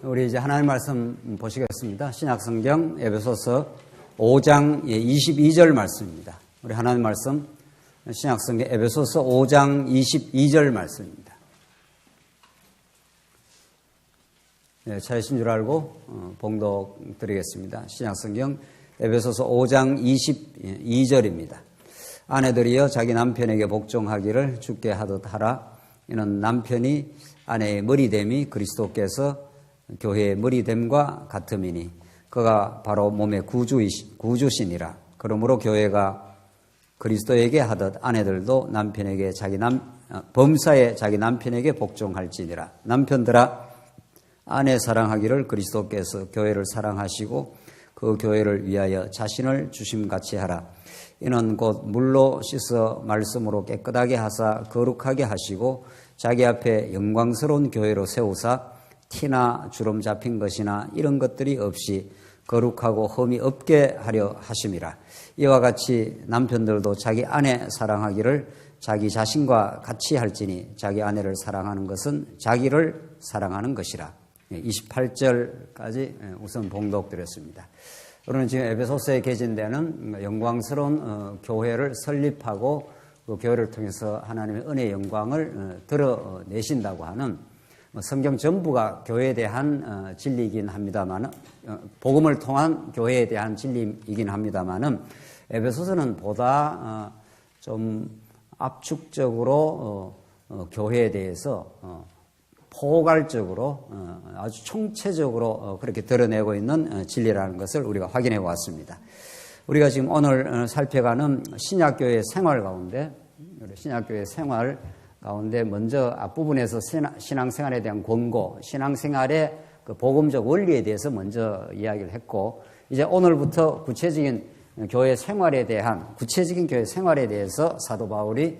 우리 이제 하나님 말씀 보시겠습니다. 신약성경 에베소서 5장 22절 말씀입니다. 우리 하나님 말씀 신약성경 에베소서 5장 22절 말씀입니다. 네, 차이신 줄 알고 봉독 드리겠습니다. 신약성경 에베소서 5장 22절입니다. 아내들이여 자기 남편에게 복종하기를 주께 하듯 하라. 이는 남편이 아내의 머리됨이 그리스도께서 교회의 머리됨과 같음이니 그가 바로 몸의 구주시니라. 그러므로 교회가 그리스도에게 하듯 아내들도 남편에게 범사에 자기 남편에게 복종할지니라. 남편들아 아내 사랑하기를 그리스도께서 교회를 사랑하시고 그 교회를 위하여 자신을 주심같이 하라. 이는 곧 물로 씻어 말씀으로 깨끗하게 하사 거룩하게 하시고 자기 앞에 영광스러운 교회로 세우사 티나 주름 잡힌 것이나 이런 것들이 없이 거룩하고 흠이 없게 하려 하심이라. 이와 같이 남편들도 자기 아내 사랑하기를 자기 자신과 같이 할지니 자기 아내를 사랑하는 것은 자기를 사랑하는 것이라. 28절까지 우선 봉독드렸습니다. 우리는 지금 에베소서에 계신 데는 영광스러운 교회를 설립하고 그 교회를 통해서 하나님의 은혜의 영광을 드러내신다고 하는 성경 전부가 교회에 대한 진리이긴 합니다만, 복음을 통한 교회에 대한 진리이긴 합니다만은 에베소서는 보다 좀 압축적으로 교회에 대해서 포괄적으로 아주 총체적으로 그렇게 드러내고 있는 진리라는 것을 우리가 확인해 왔습니다. 우리가 지금 오늘 살펴가는 신약교회 생활 가운데, 신약교회 생활 가운데 먼저 앞부분에서 신앙생활에 대한 권고, 신앙생활의 그 복음적 원리에 대해서 먼저 이야기를 했고, 이제 오늘부터 구체적인 교회 생활에 대해서 사도 바울이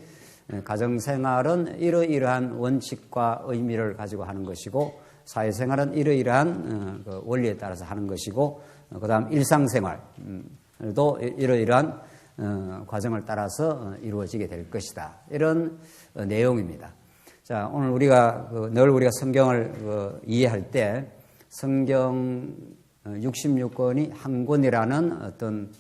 가정생활은 이러이러한 원칙과 의미를 가지고 하는 것이고, 사회생활은 이러이러한 원리에 따라서 하는 것이고, 그 다음 일상생활도 이러이러한 과정을 따라서 이루어지게 될 것이다. 이런 내용입니다. 자, 오늘 우리가 늘 우리가 성경을 이해할 때 성경 66권이 한 권이라는 어떤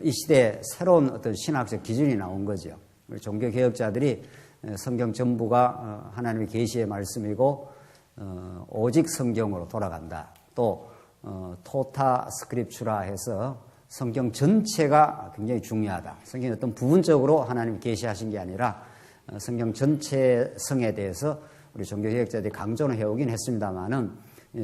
이 시대의 새로운 어떤 신학적 기준이 나온 거죠. 우리 종교 개혁자들이 성경 전부가 하나님의 계시의 말씀이고 오직 성경으로 돌아간다. 또 토타 스크립추라 해서 성경 전체가 굉장히 중요하다. 성경이 어떤 부분적으로 하나님이 계시하신 게 아니라 성경 전체 성에 대해서 우리 종교개혁자들이 강조는 해오긴 했습니다만은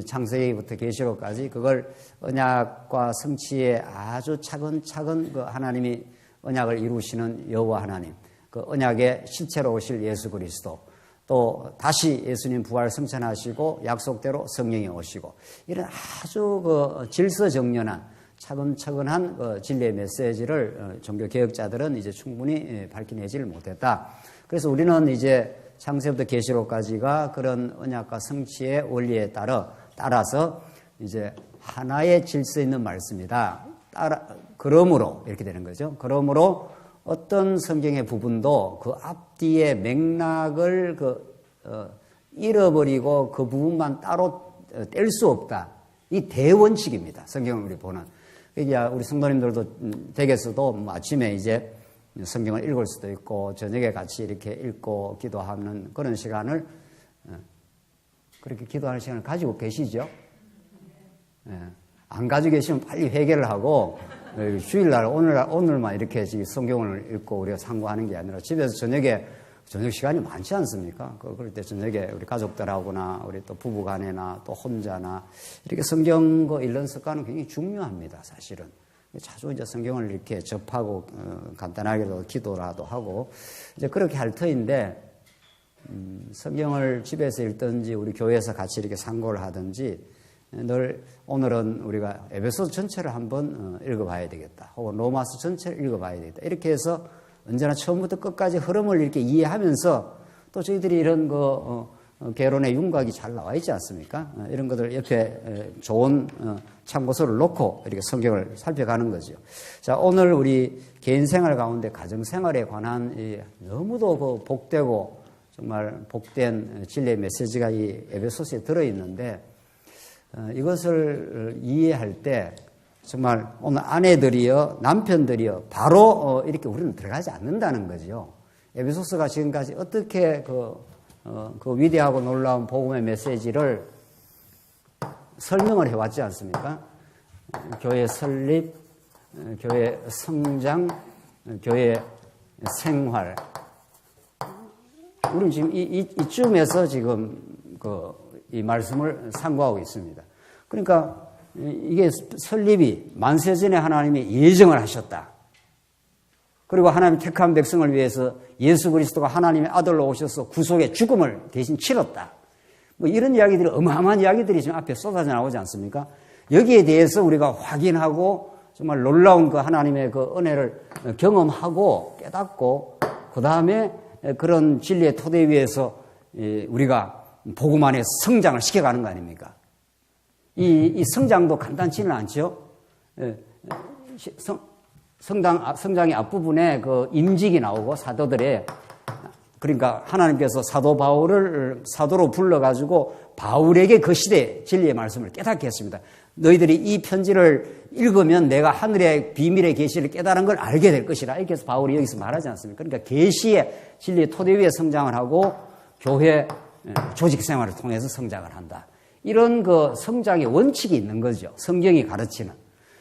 창세기부터 계시록까지 그걸 언약과 성취에 아주 차근차근 그 하나님이 언약을 이루시는 여호와 하나님, 그 언약의 실체로 오실 예수 그리스도, 또 다시 예수님 부활 승천하시고 약속대로 성령이 오시고 이런 아주 그 질서정연한 차근차근한 진리의 메시지를 종교 개혁자들은 이제 충분히 밝혀내지를 못했다. 그래서 우리는 이제 창세부터 계시록까지가 그런 언약과 성취의 원리에 따라서 이제 하나의 질서 있는 말씀이다. 그러므로 이렇게 되는 거죠. 그러므로 어떤 성경의 부분도 그 앞뒤의 맥락을 잃어버리고 그 부분만 따로 뗄 수 없다. 이 대원칙입니다. 성경을 우리 보는. 그러니까 우리 성도님들도 댁에서도 아침에 이제 성경을 읽을 수도 있고 저녁에 같이 이렇게 읽고 기도하는 그런 시간을 그렇게 기도하는 시간을 가지고 계시죠? 안 가지고 계시면 빨리 회개를 하고 주일날 오늘만 이렇게 성경을 읽고 우리가 상고하는 게 아니라 집에서 저녁 시간이 많지 않습니까? 그럴 때 저녁에 우리 가족들하고나 우리 또 부부간에나 또 혼자나 이렇게 성경 읽는 습관은 굉장히 중요합니다, 사실은. 자주 이제 성경을 이렇게 접하고 간단하게도 기도라도 하고 이제 그렇게 할 터인데 성경을 집에서 읽든지 우리 교회에서 같이 이렇게 상고를 하든지 늘 오늘은 우리가 에베소 전체를 한번 읽어봐야 되겠다. 혹은 로마서 전체를 읽어봐야 되겠다. 이렇게 해서 언제나 처음부터 끝까지 흐름을 이렇게 이해하면서 또 저희들이 이런 개론의 윤곽이 잘 나와 있지 않습니까? 이런 것들 옆에 좋은 참고서를 놓고 이렇게 성경을 살펴가는 거죠. 자, 오늘 우리 개인 생활 가운데 가정 생활에 관한 너무도 복되고 정말 복된 진리의 메시지가 이 에베소서에 들어있는데 이것을 이해할 때 정말 오늘 아내들이여 남편들이여 바로 이렇게 우리는 들어가지 않는다는 거죠. 에베소서가 지금까지 어떻게 그 위대하고 놀라운 복음의 메시지를 설명을 해왔지 않습니까? 교회 설립, 교회 성장, 교회 생활. 우리는 지금 이쯤에서 지금 이 말씀을 상고하고 있습니다. 그러니까 이게 설립이 만세전에 하나님이 예정을 하셨다. 그리고 하나님 택한 백성을 위해서 예수 그리스도가 하나님의 아들로 오셔서 구속의 죽음을 대신 치렀다. 뭐 이런 이야기들이 어마어마한 이야기들이 지금 앞에 쏟아져 나오지 않습니까? 여기에 대해서 우리가 확인하고 정말 놀라운 그 하나님의 그 은혜를 경험하고 깨닫고 그 다음에 그런 진리의 토대 위에서 우리가 복음 안에 성장을 시켜가는 거 아닙니까? 이 성장도 간단치는 않죠. 성장의 앞부분에 그 임직이 나오고 사도들의 그러니까 하나님께서 사도 바울을 사도로 불러가지고 바울에게 그 시대 진리의 말씀을 깨닫게 했습니다. 너희들이 이 편지를 읽으면 내가 하늘의 비밀의 계시를 깨달은 걸 알게 될 것이라. 이렇게 해서 바울이 여기서 말하지 않습니까? 그러니까 계시의 진리의 토대 위에 성장을 하고 교회 조직 생활을 통해서 성장을 한다. 이런 그 성장의 원칙이 있는 거죠. 성경이 가르치는.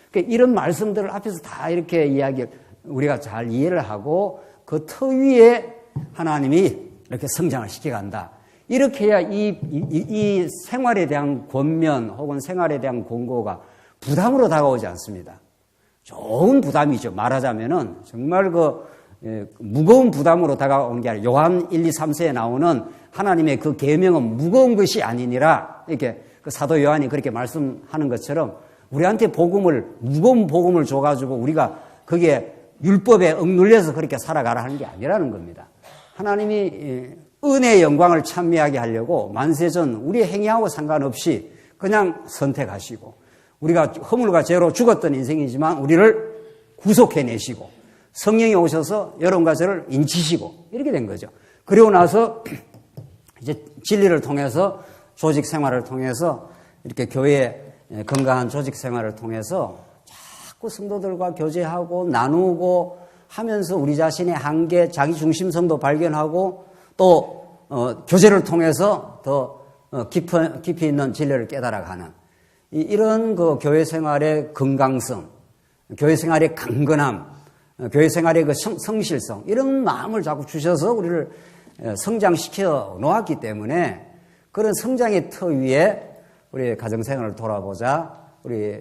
그러니까 이런 말씀들을 앞에서 다 이렇게 우리가 잘 이해를 하고 그 터 위에 하나님이 이렇게 성장을 시켜간다. 이렇게 해야 이 생활에 대한 권면 혹은 생활에 대한 권고가 부담으로 다가오지 않습니다. 좋은 부담이죠. 말하자면은 정말 무거운 부담으로 다가오는 게 아니라 요한 1, 2, 3세에 나오는 하나님의 그 계명은 무거운 것이 아니니라 이렇게 그 사도 요한이 그렇게 말씀하는 것처럼 우리한테 무거운 복음을 줘가지고 우리가 그게 율법에 억눌려서 그렇게 살아가라 하는 게 아니라는 겁니다. 하나님이 은혜의 영광을 찬미하게 하려고 만세전 우리의 행위하고 상관없이 그냥 선택하시고 우리가 허물과 죄로 죽었던 인생이지만 우리를 구속해내시고 성령이 오셔서 여러분과 저를 인치시고 이렇게 된 거죠. 그리고 나서 이제 진리를 통해서 조직 생활을 통해서 이렇게 교회의 건강한 조직 생활을 통해서 자꾸 성도들과 교제하고 나누고 하면서 우리 자신의 한계, 자기 중심성도 발견하고 또 교제를 통해서 더 깊이 있는 진리를 깨달아가는 이런 그 교회 생활의 건강성, 교회 생활의 강건함, 교회 생활의 그 성실성 이런 마음을 자꾸 주셔서 우리를 성장시켜 놓았기 때문에 그런 성장의 터 위에 우리 가정생활을 돌아보자, 우리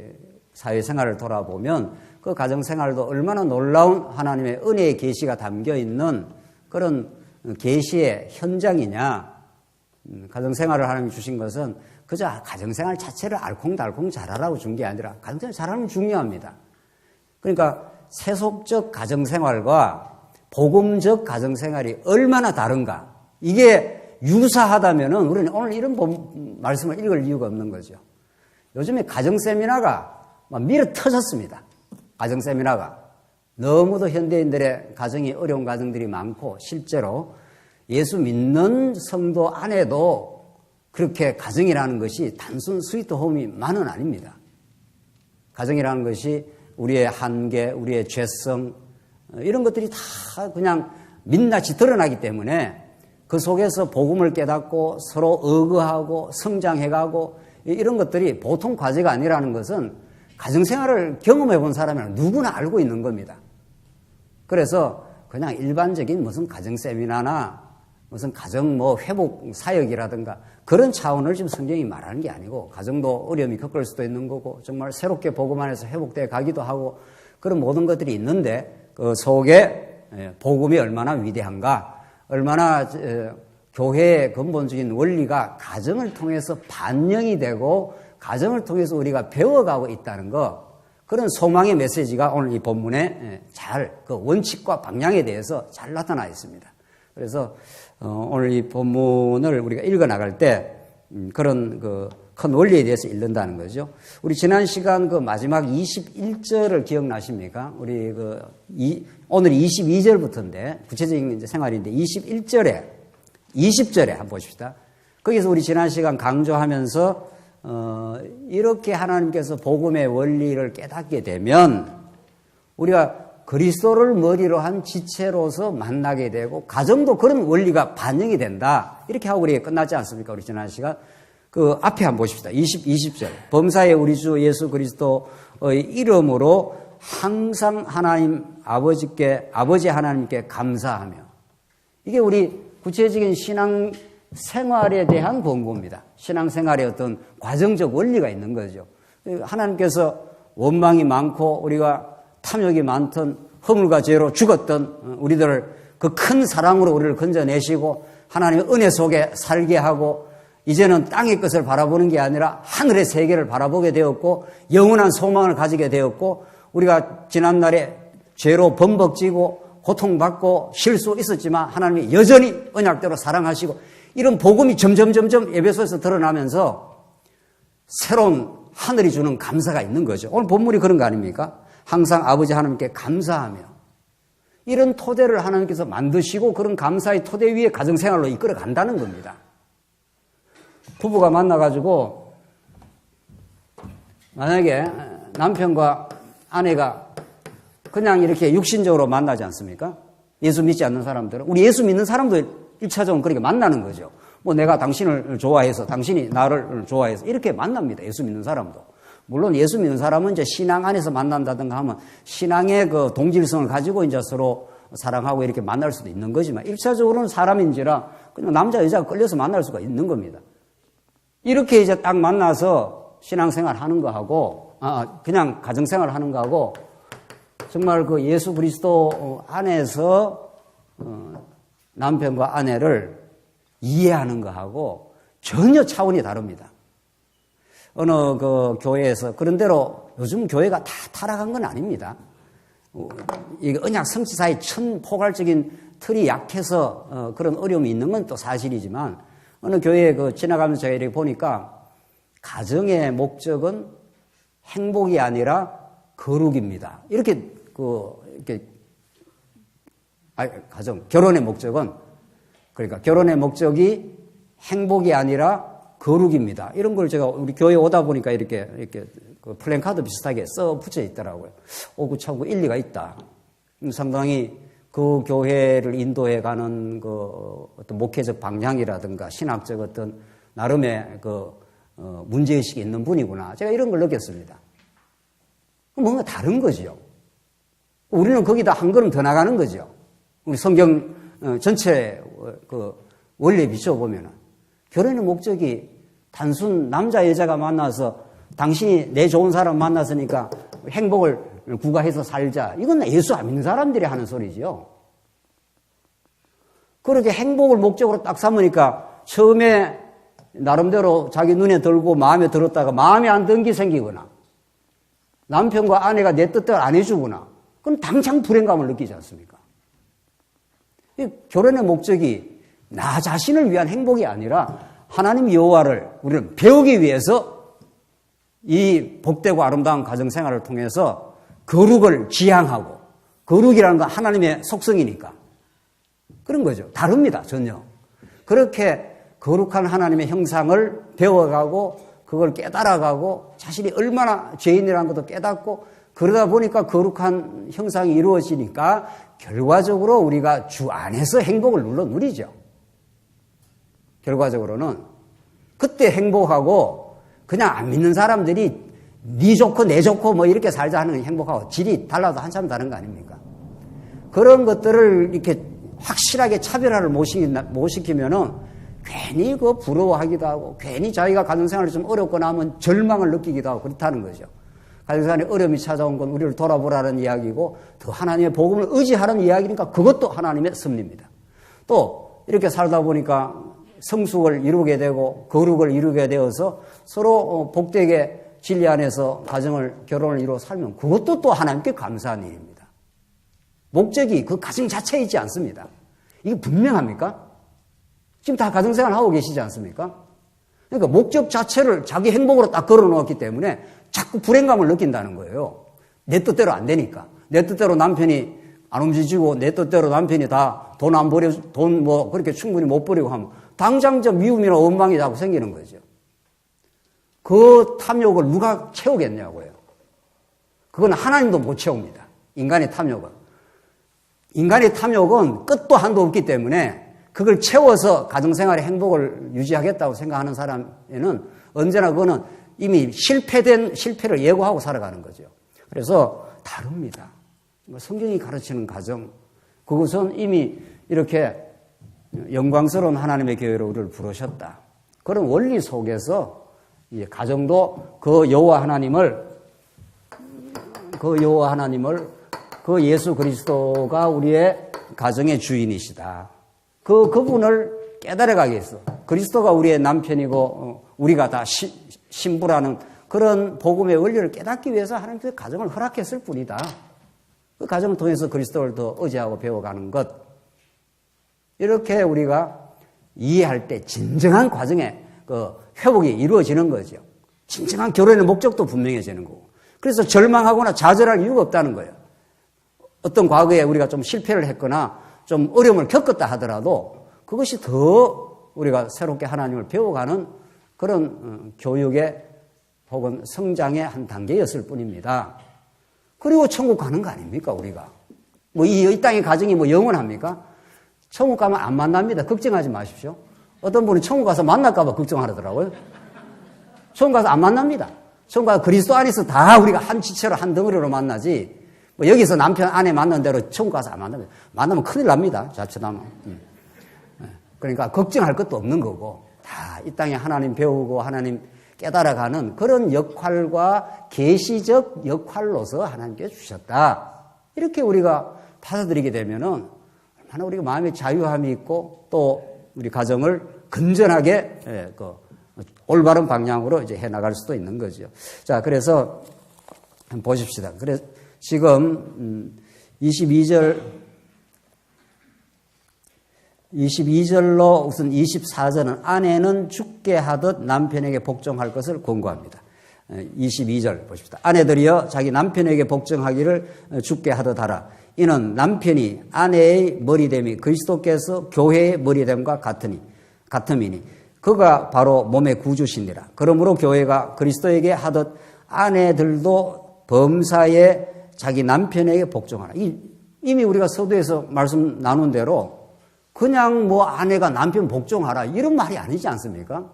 사회생활을 돌아보면 그 가정생활도 얼마나 놀라운 하나님의 은혜의 계시가 담겨있는 그런 계시의 현장이냐. 가정생활을 하나님이 주신 것은 그저 가정생활 자체를 알콩달콩 잘하라고 준 게 아니라 가정생활 잘하면 중요합니다. 그러니까 세속적 가정생활과 복음적 가정생활이 얼마나 다른가. 이게 유사하다면은 우리는 오늘 이런 말씀을 읽을 이유가 없는 거죠. 요즘에 가정세미나가 막 밀어 터졌습니다. 가정세미나가. 너무도 현대인들의 가정이 어려운 가정들이 많고 실제로 예수 믿는 성도 안에도 그렇게 가정이라는 것이 단순 스위트홈이만은 아닙니다. 가정이라는 것이 우리의 한계, 우리의 죄성 이런 것들이 다 그냥 민낯이 드러나기 때문에 그 속에서 복음을 깨닫고 서로 어거하고 성장해가고 이런 것들이 보통 과제가 아니라는 것은 가정생활을 경험해 본 사람은 누구나 알고 있는 겁니다. 그래서 그냥 일반적인 무슨 가정세미나나 무슨 가정 회복 사역이라든가 그런 차원을 지금 성경이 말하는 게 아니고 가정도 어려움이 겪을 수도 있는 거고 정말 새롭게 복음 안에서 회복되어 가기도 하고 그런 모든 것들이 있는데 그 속에 복음이 얼마나 위대한가 얼마나 교회의 근본적인 원리가 가정을 통해서 반영이 되고 가정을 통해서 우리가 배워가고 있다는 거 그런 소망의 메시지가 오늘 이 본문에 잘 그 원칙과 방향에 대해서 잘 나타나 있습니다. 그래서 오늘 이 본문을 우리가 읽어 나갈 때 그런 그 큰 원리에 대해서 읽는다는 거죠. 우리 지난 시간 그 마지막 21절을 기억나십니까? 우리 오늘 22절부터인데 구체적인 이제 생활인데 21절에 20절에 한번 보십시다. 거기서 우리 지난 시간 강조하면서 이렇게 하나님께서 복음의 원리를 깨닫게 되면 우리가 그리스도를 머리로 한 지체로서 만나게 되고 가정도 그런 원리가 반영이 된다. 이렇게 하고 우리 끝나지 않습니까? 우리 지난 시간. 그 앞에 한번 보십시다. 20절. 범사에 우리 주 예수 그리스도의 이름으로 항상 하나님 아버지 하나님께 감사하며. 이게 우리 구체적인 신앙 생활에 대한 권고입니다. 신앙생활에 어떤 과정적 원리가 있는 거죠. 하나님께서 원망이 많고 우리가 탐욕이 많던 허물과 죄로 죽었던 우리들을 그 큰 사랑으로 우리를 건져내시고 하나님의 은혜 속에 살게 하고 이제는 땅의 것을 바라보는 게 아니라 하늘의 세계를 바라보게 되었고 영원한 소망을 가지게 되었고 우리가 지난날에 죄로 범벅지고 고통받고 실수 있었지만 하나님이 여전히 언약대로 사랑하시고 이런 복음이 점점 에베소에서 드러나면서 새로운 하늘이 주는 감사가 있는 거죠. 오늘 본문이 그런 거 아닙니까? 항상 아버지 하나님께 감사하며 이런 토대를 하나님께서 만드시고 그런 감사의 토대 위에 가정생활로 이끌어 간다는 겁니다. 부부가 만나가지고 만약에 남편과 아내가 그냥 이렇게 육신적으로 만나지 않습니까? 예수 믿지 않는 사람들은. 우리 예수 믿는 사람도 1차적으로 그렇게 만나는 거죠. 뭐 내가 당신을 좋아해서 당신이 나를 좋아해서 이렇게 만납니다. 예수 믿는 사람도. 물론 예수 믿는 사람은 이제 신앙 안에서 만난다든가 하면 신앙의 그 동질성을 가지고 이제 서로 사랑하고 이렇게 만날 수도 있는 거지만 1차적으로는 사람인지라 그냥 남자 여자가 끌려서 만날 수가 있는 겁니다. 이렇게 이제 딱 만나서 신앙생활 하는 거하고 그냥 가정생활 하는 거하고 정말 그 예수 그리스도 안에서 남편과 아내를 이해하는 거하고 전혀 차원이 다릅니다. 어느 그 교회에서 그런대로 요즘 교회가 다 타락한 건 아닙니다. 이게 언약 성취 사이 천포괄적인 틀이 약해서 그런 어려움이 있는 건 또 사실이지만 어느 교회에 그 지나가면서 제가 이렇게 보니까 가정의 목적은 행복이 아니라 거룩입니다. 결혼의 목적은 그러니까 결혼의 목적이 행복이 아니라 거룩입니다. 이런 걸 제가 우리 교회에 오다 보니까 이렇게 그 플랜카드 비슷하게 써 붙여 있더라고요. 그 참 일리가 있다. 상당히 그 교회를 인도해 가는 그 어떤 목회적 방향이라든가 신학적 어떤 나름의 그 문제의식이 있는 분이구나. 제가 이런 걸 느꼈습니다. 뭔가 다른 거죠. 우리는 거기다 한 걸음 더 나가는 거죠. 우리 성경 전체 그 원리에 비춰보면은 결혼의 목적이 단순 남자 여자가 만나서 당신이 내 좋은 사람 만났으니까 행복을 구가해서 살자. 이건 예수 안 믿는 사람들이 하는 소리지요. 그렇게 행복을 목적으로 딱 삼으니까 처음에 나름대로 자기 눈에 들고 마음에 들었다가 마음에 안 든 게 생기거나 남편과 아내가 내 뜻대로 안 해주거나 그럼 당장 불행감을 느끼지 않습니까? 결혼의 목적이 나 자신을 위한 행복이 아니라 하나님 여호와를 우리는 배우기 위해서 이 복되고 아름다운 가정생활을 통해서 거룩을 지향하고 거룩이라는 건 하나님의 속성이니까 그런 거죠. 다릅니다. 전혀. 그렇게 거룩한 하나님의 형상을 배워가고 그걸 깨달아가고 자신이 얼마나 죄인이라는 것도 깨닫고 그러다 보니까 거룩한 형상이 이루어지니까 결과적으로 우리가 주 안에서 행복을 누리죠. 결과적으로는 그때 행복하고 그냥 안 믿는 사람들이 네 좋고 내 좋고 뭐 이렇게 살자 하는 행복하고 질이 달라도 한참 다른 거 아닙니까? 그런 것들을 이렇게 확실하게 차별화를 못 시키면은 괜히 그 부러워하기도 하고 괜히 자기가 가정생활이 좀 어렵거나 하면 절망을 느끼기도 하고 그렇다는 거죠. 가정생활에 어려움이 찾아온 건 우리를 돌아보라는 이야기고 더 하나님의 복음을 의지하라는 이야기니까 그것도 하나님의 섭리입니다. 또 이렇게 살다 보니까 성숙을 이루게 되고 거룩을 이루게 되어서 서로 복되게 진리 안에서 결혼을 이루어 살면 그것도 또 하나님께 감사한 일입니다. 목적이 그 가정 자체에 있지 않습니다. 이게 분명합니까? 지금 다 가정생활 하고 계시지 않습니까? 그러니까 목적 자체를 자기 행복으로 딱 걸어놓았기 때문에 자꾸 불행감을 느낀다는 거예요. 내 뜻대로 안 되니까. 내 뜻대로 남편이 안 움직이고 내 뜻대로 남편이 다 돈 뭐 그렇게 충분히 못 버리고 하면 당장 저 미움이나 원망이 자꾸 생기는 거죠. 그 탐욕을 누가 채우겠냐고요. 그건 하나님도 못 채웁니다. 인간의 탐욕은. 인간의 탐욕은 끝도 한도 없기 때문에 그걸 채워서 가정생활의 행복을 유지하겠다고 생각하는 사람에는 언제나 그거는 이미 실패를 예고하고 살아가는 거죠. 그래서 다릅니다. 성경이 가르치는 가정, 그것은 이미 이렇게 영광스러운 하나님의 교회로 우리를 부르셨다. 그런 원리 속에서 가정도 그 여호와 하나님을 그 예수 그리스도가 우리의 가정의 주인이시다. 그분을 깨달아가기 위해서 그리스도가 우리의 남편이고 우리가 다 신부라는 그런 복음의 원리를 깨닫기 위해서 하나님께서 가정을 허락했을 뿐이다. 그 가정을 통해서 그리스도를 더 의지하고 배워가는 것. 이렇게 우리가 이해할 때 진정한 과정의 그 회복이 이루어지는 거죠. 진정한 결혼의 목적도 분명해지는 거고. 그래서 절망하거나 좌절할 이유가 없다는 거예요. 어떤 과거에 우리가 좀 실패를 했거나 좀 어려움을 겪었다 하더라도 그것이 더 우리가 새롭게 하나님을 배워가는 그런 교육의 혹은 성장의 한 단계였을 뿐입니다. 그리고 천국 가는 거 아닙니까, 우리가? 이 땅의 가정이 영원합니까? 천국 가면 안 만납니다. 걱정하지 마십시오. 어떤 분이 천국 가서 만날까봐 걱정하더라고요. 천국 가서 안 만납니다. 천국 가서 그리스도 안에서 다 우리가 한 지체로 한 덩어리로 만나지, 여기서 남편 아내 만난 대로 천국 가서 안 만납니다. 만나면 큰일 납니다. 자칫하면. 그러니까 걱정할 것도 없는 거고, 다 이 땅에 하나님 배우고 하나님 깨달아가는 그런 역할과 계시적 역할로서 하나님께 주셨다. 이렇게 우리가 받아들이게 되면은 얼마나 우리가 마음의 자유함이 있고 또 우리 가정을 건전하게 올바른 방향으로 이제 해 나갈 수도 있는 거죠. 자, 그래서 한번 보십시다. 그래서 지금 22절로 우선 24절은 아내는 죽게 하듯 남편에게 복종할 것을 권고합니다. 22절 보십시다. 아내들이여 자기 남편에게 복종하기를 죽게 하듯 하라. 이는 남편이 아내의 머리됨이 그리스도께서 교회의 머리됨과 같음이니 그가 바로 몸의 구주시니라. 그러므로 교회가 그리스도에게 하듯 아내들도 범사에 자기 남편에게 복종하라. 이미 우리가 서두에서 말씀 나눈 대로 그냥 아내가 남편 복종하라 이런 말이 아니지 않습니까?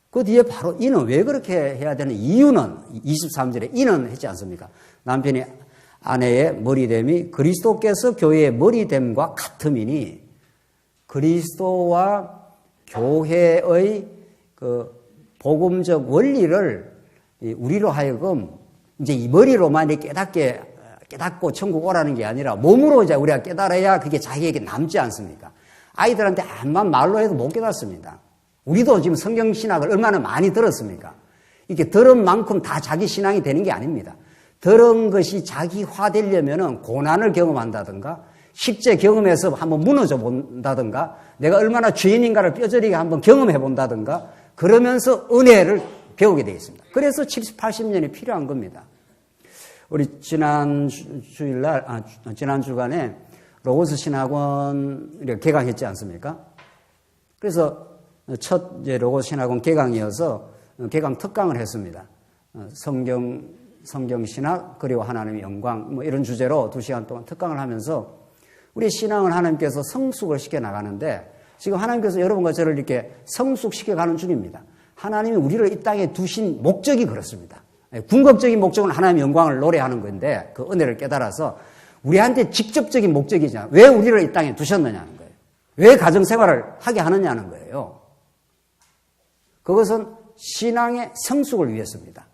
그 뒤에 바로 이는 왜 그렇게 해야 되는 이유는 23절에 이는 했지 않습니까? 남편이 아내의 머리됨이 그리스도께서 교회의 머리됨과 같음이니 그리스도와 교회의 그 복음적 원리를 우리로 하여금 이제 이 머리로만 깨닫고 천국 오라는 게 아니라 몸으로 이제 우리가 깨달아야 그게 자기에게 남지 않습니까? 아이들한테 암만 말로 해도 못 깨닫습니다. 우리도 지금 성경 신학을 얼마나 많이 들었습니까? 이렇게 들은 만큼 다 자기 신앙이 되는 게 아닙니다. 들은 것이 자기화되려면은 고난을 경험한다든가 실제 경험해서 한번 무너져 본다든가 내가 얼마나 죄인인가를 뼈저리게 한번 경험해 본다든가 그러면서 은혜를 배우게 되겠습니다. 그래서 70, 80년이 필요한 겁니다. 우리 지난 주간에 로고스 신학원 개강했지 않습니까? 그래서 첫 로고스 신학원 개강이어서 개강 특강을 했습니다. 성경 신학 그리고 하나님의 영광 이런 주제로 2시간 동안 특강을 하면서 우리 신앙을 하나님께서 성숙을 시켜 나가는데 지금 하나님께서 여러분과 저를 이렇게 성숙시켜 가는 중입니다. 하나님이 우리를 이 땅에 두신 목적이 그렇습니다. 궁극적인 목적은 하나님의 영광을 노래하는 건데 그 은혜를 깨달아서 우리한테 직접적인 목적이잖아요. 왜 우리를 이 땅에 두셨느냐는 거예요. 왜 가정생활을 하게 하느냐는 거예요. 그것은 신앙의 성숙을 위해서입니다.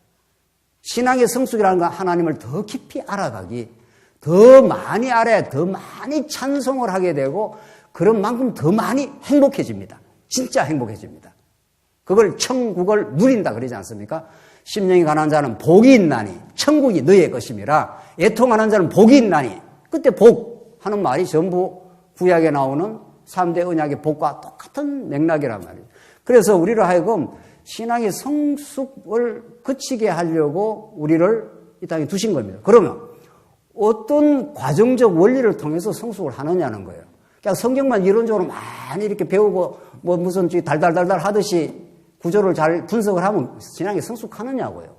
신앙의 성숙이라는 건 하나님을 더 깊이 알아가기, 더 많이 알아야 더 많이 찬송을 하게 되고 그런 만큼 더 많이 행복해집니다. 진짜 행복해집니다. 그걸 천국을 누린다 그러지 않습니까? 심령이 가난한 자는 복이 있나니 천국이 너희의 것임이라. 애통하는 자는 복이 있나니. 그때 복 하는 말이 전부 구약에 나오는 3대 언약의 복과 똑같은 맥락이란 말이에요. 그래서 우리를 하여금 신앙의 성숙을 그치게 하려고 우리를 이 땅에 두신 겁니다. 그러면 어떤 과정적 원리를 통해서 성숙을 하느냐는 거예요. 그냥 성경만 이론적으로 많이 이렇게 배우고 무슨 달달달달 하듯이 구조를 잘 분석을 하면 신앙이 성숙하느냐고요.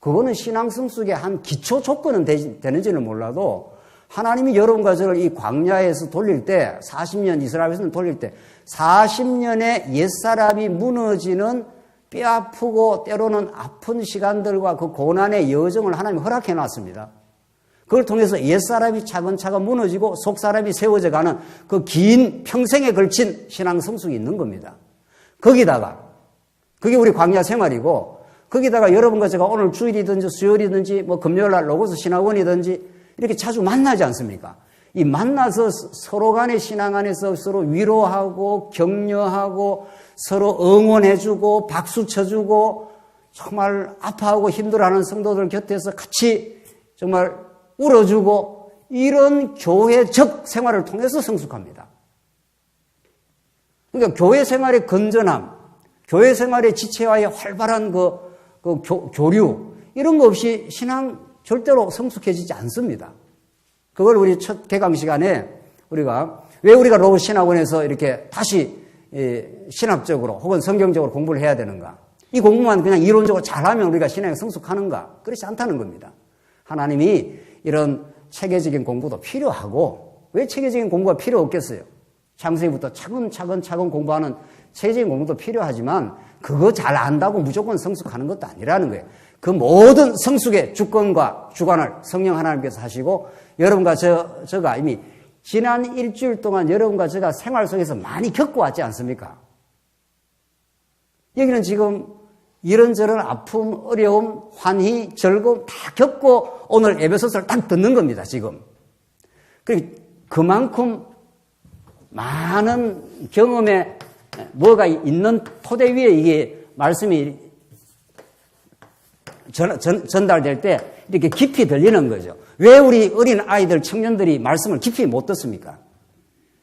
그거는 신앙 성숙의 한 기초 조건은 되는지는 몰라도 하나님이 여러분과 저를 이 광야에서 돌릴 때 40년 이스라엘에서는 돌릴 때 40년의 옛사람이 무너지는 뼈아프고 때로는 아픈 시간들과 그 고난의 여정을 하나님이 허락해 놨습니다. 그걸 통해서 옛사람이 차근차근 무너지고 속사람이 세워져 가는 그 긴 평생에 걸친 신앙 성숙이 있는 겁니다. 거기다가 그게 우리 광야 생활이고 거기다가 여러분과 제가 오늘 주일이든지 수요일이든지 뭐 금요일날 로고스 신학원이든지 이렇게 자주 만나지 않습니까? 이 만나서 서로 간의 신앙 안에서 서로 위로하고 격려하고 서로 응원해주고 박수 쳐주고 정말 아파하고 힘들어하는 성도들 곁에서 같이 정말 울어주고 이런 교회적 생활을 통해서 성숙합니다. 그러니까 교회 생활의 건전함, 교회 생활의 지체와의 활발한 교류 이런 거 없이 신앙 절대로 성숙해지지 않습니다. 그걸 우리 첫 개강 시간에 왜 우리가 로봇 신학원에서 이렇게 다시 신학적으로 혹은 성경적으로 공부를 해야 되는가? 이 공부만 그냥 이론적으로 잘하면 우리가 신앙에 성숙하는가? 그렇지 않다는 겁니다. 하나님이 이런 체계적인 공부도 필요하고 왜 체계적인 공부가 필요 없겠어요? 창세기부터 차근차근 공부하는 체계적인 공부도 필요하지만 그거 잘 안다고 무조건 성숙하는 것도 아니라는 거예요. 그 모든 성숙의 주권과 주관을 성령 하나님께서 하시고 여러분과 저가 이미 지난 일주일 동안 여러분과 제가 생활 속에서 많이 겪어왔지 않습니까? 여기는 지금 이런저런 아픔, 어려움, 환희, 즐거움 다 겪고 오늘 에베소서를 딱 듣는 겁니다, 지금. 그만큼 많은 경험에 뭐가 있는 토대 위에 이게 말씀이 전달될 때 이렇게 깊이 들리는 거죠. 왜 우리 어린 아이들, 청년들이 말씀을 깊이 못 듣습니까?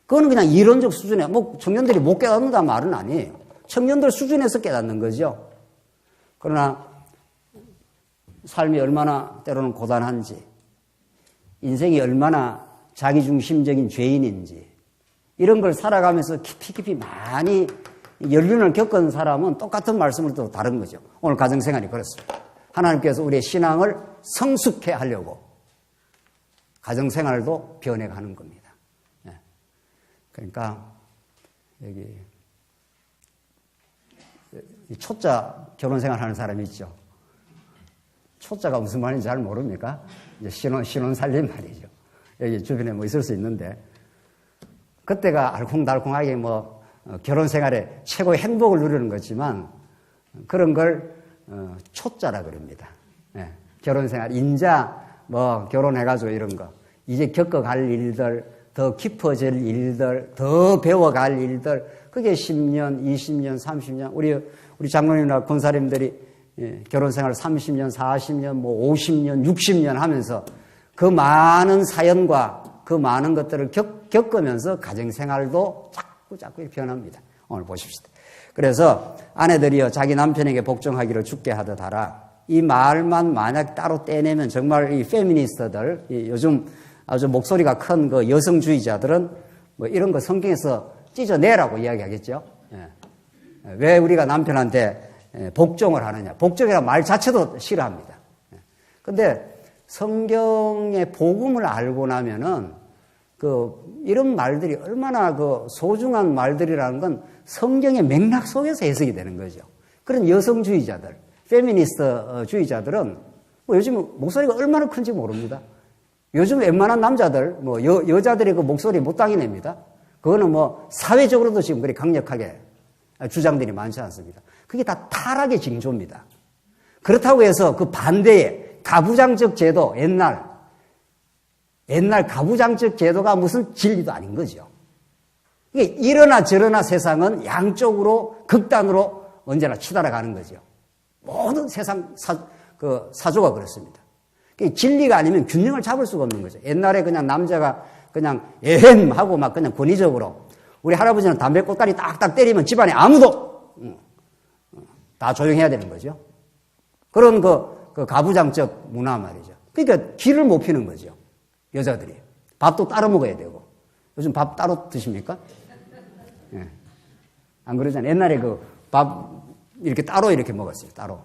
그거는 그냥 이론적 수준에, 청년들이 못 깨닫는다는 말은 아니에요. 청년들 수준에서 깨닫는 거죠. 그러나 삶이 얼마나 때로는 고단한지, 인생이 얼마나 자기중심적인 죄인인지, 이런 걸 살아가면서 깊이 많이 연륜을 겪은 사람은 똑같은 말씀을 또 다른 거죠. 오늘 가정생활이 그렇습니다. 하나님께서 우리의 신앙을 성숙해 하려고 가정생활도 변해가는 겁니다. 그러니까 여기 초짜 결혼생활 하는 사람이 있죠. 초짜가 무슨 말인지 잘 모릅니까? 이제 신혼 살림 말이죠. 여기 주변에 있을 수 있는데 그때가 알콩달콩하게 결혼생활에 최고의 행복을 누리는 거지만 그런 걸 초짜라 그럽니다. 결혼생활, 인자, 결혼해가지고 이런 거. 이제 겪어갈 일들, 더 깊어질 일들, 더 배워갈 일들, 그게 10년, 20년, 30년. 우리 장로님이나 권사님들이 결혼생활 30년, 40년, 50년, 60년 하면서 그 많은 사연과 그 많은 것들을 겪으면서 가정생활도 자꾸 변합니다. 오늘 보십시다. 그래서 아내들이여 자기 남편에게 복종하기를 주께 하듯 하라. 이 말만 만약 따로 떼내면 정말 이 페미니스트들, 요즘 아주 목소리가 큰 그 여성주의자들은 이런 거 성경에서 찢어내라고 이야기하겠죠. 왜 우리가 남편한테 복종을 하느냐. 복종이라는 말 자체도 싫어합니다. 근데 성경의 복음을 알고 나면은 이런 말들이 얼마나 소중한 말들이라는 건 성경의 맥락 속에서 해석이 되는 거죠. 그런 여성주의자들, 페미니스트 주의자들은 요즘 목소리가 얼마나 큰지 모릅니다. 요즘 웬만한 남자들, 여자들의 그 목소리 못 당해냅니다. 그거는 사회적으로도 지금 그리 강력하게 주장들이 많지 않습니다. 그게 다 타락의 징조입니다. 그렇다고 해서 그 반대에 가부장적 제도, 옛날 가부장적 제도가 무슨 진리도 아닌 거죠. 이게 이러나 저러나 세상은 양쪽으로 극단으로 언제나 치달아가는 거죠. 모든 세상 사조가 그렇습니다. 진리가 아니면 균형을 잡을 수가 없는 거죠. 옛날에 그냥 남자가 그냥 하고 막 그냥 권위적으로 우리 할아버지는 담배 꽃다리 딱딱 때리면 집안에 아무도 다 조용해야 되는 거죠. 그런 그 가부장적 문화 말이죠. 그러니까 기를 못 피는 거죠. 여자들이. 밥도 따로 먹어야 되고. 요즘 밥 따로 드십니까? 예. 안 그러잖아요. 옛날에 그 밥 이렇게 따로 이렇게 먹었어요. 따로.